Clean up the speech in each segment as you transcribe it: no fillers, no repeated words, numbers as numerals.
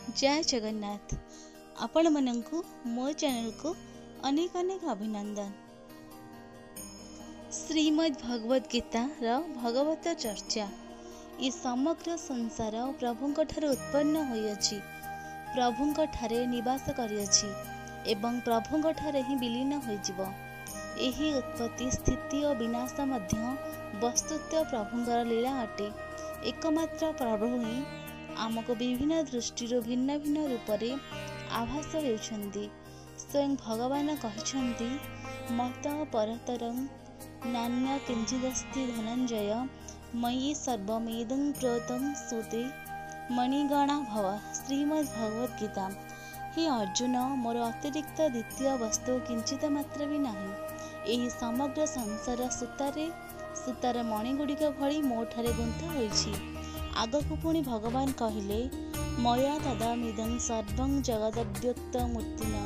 जय जगन्नाथ। आपण मनंकु मो चैनल को अनेक अनेक अभिनंदन। श्रीमद् भगवद गीता रा भगवत चर्चा ये समग्र संसार प्रभुंक ठारे उत्पन्न होइअछि, प्रभुंक ठारे निवास करिअछि एवं प्रभुंक ठारे ही विलीन होइजिवो। एही उत्पत्ति स्थिति और विनाश मध्य वस्तुतः प्रभुंकर लीला अटे। एकमात्र प्रभु ही आमको विभिन्न दृष्टि भिन्न भिन्न रूप से आभास होउछन्ति। स्वयं भगवान कहिछन्ति, मत परतरं नान्य किंचिदस्ति धनंजय मयि सर्वमेदं प्रोतं सुते मणिगणा भव। श्रीमद् भगवद गीता। हे अर्जुन, मोर अतिरिक्त द्वितीय वस्तु किंचित मात्र भी नहीं। एही समग्र संसार सूतार मणिगुड़िक भली मोठारे गुंथा होइछि। आगकु पुणी भगवान कहिले, मया तदामिदं सर्वं जगदव्यक्तमूर्तिना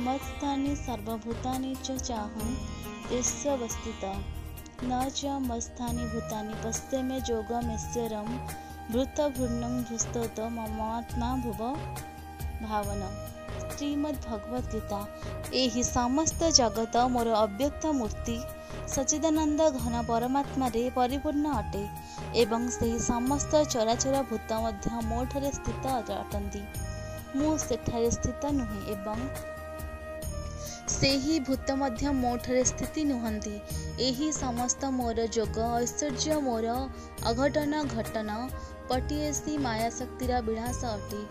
मत्स्थानि सर्वभूतानि च चाहं तस्य वस्तुतः न च मत्स्थानि भूतानि पश्यमे योगमेश्वरं भूतभूर्णं भूस्तोत ममात्मा भुव भावना। श्रीमद् भगवद गीता। एही समस्त जगत मोर अव्यक्त मूर्ति सच्चिदानंद घन परमात्मा रे परिपूर्ण अटे एवं सेही समस्त चराचर भूत मध्य मोठरे स्थित अटंती। मु सेठारे स्थित नुहे एवं सेही भूत मध्य मोठरे स्थिति नुहंती। एही समस्त मोर जोग ऐश्वर्य मोर अघटन घटन पटिएसी माया शक्तिर विनाश अटे।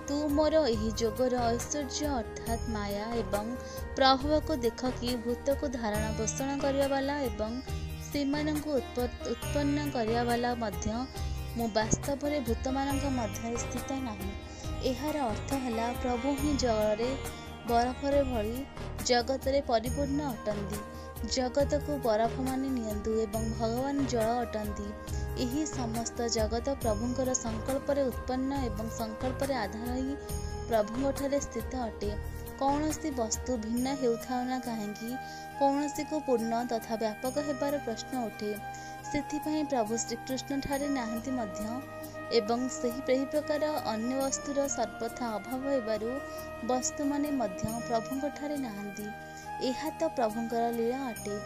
तू मोर एही जोगर ऐश्वर्य अर्थात माया एवं प्रभाव को देख कि भूत को धारण पोषण करिया वाला एवं सेमानंको उत्पन्न करिया वाला मध्य मु वास्तव रे भूत मानक मध्य स्थित नाही। एहार अर्थ हला प्रभु ही जगरे बरफरे भली जगत रे परिपूर्ण अटंती। जगत को बरफ माने नियंतु एवं भगवान जल अटंती। एही समस्त जगत प्रभुंकर संकल्प रे उत्पन्न एवं संकल्प रे आधार ही प्रभुंक ठारे स्थित अटे। कौनसी वस्तु भिन्न हेउथाउ ना काहेकि कौनसी को पूर्ण तथा व्यापक हेबार प्रश्न उठे। सेथिपई प्रभु श्रीकृष्ण ठारे नाहंती मध्य एवं सही प्रकार अन्य वस्तुर सर्वथा अभाव हेबारु वस्तु माने मध्य प्रभुंक ठारे नाहंती। एहा तो प्रभुंकर लीला अटे।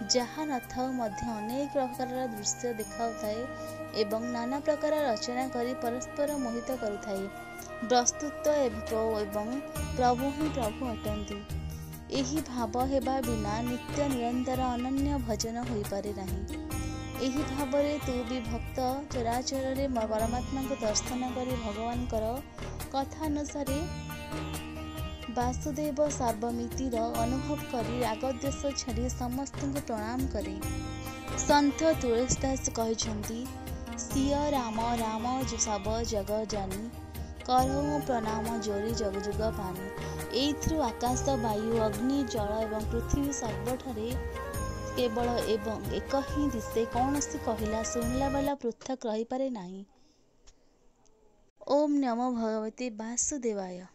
जहा नथाउ मध्य अनेक प्रकार दृश्य देखाउथाए एवं नाना प्रकार रचना करी परस्पर मोहित करुथाए। वस्तुत्व एवं प्रभु ही प्रभु अटंती। एही भाव हेबा बिना नित्य निरंतर अनन्य भजन होई पारे नाही। एही भावरे तू भी भक्त चराचर रे परमात्मा को दर्शन करी भगवानकर कथा अनुसार वासुदेव सार्वमितिर अनुभव करी राग द्वेष छाड़ी समस्त को प्रणाम करे। संत तुलसीदास कहिछन्ति, सिया राम राम सब जग जानी करहु प्रणाम जोरी जग जुग पानी। एइथ्रु आकाश वायु अग्नि जल एवं पृथ्वी सर्वठारे केवल एवं एक ही दिशे कौनसी कहिला सुनिला वाला पृथक रही पारे नाही। ओम नमो भगवते वासुदेवाय।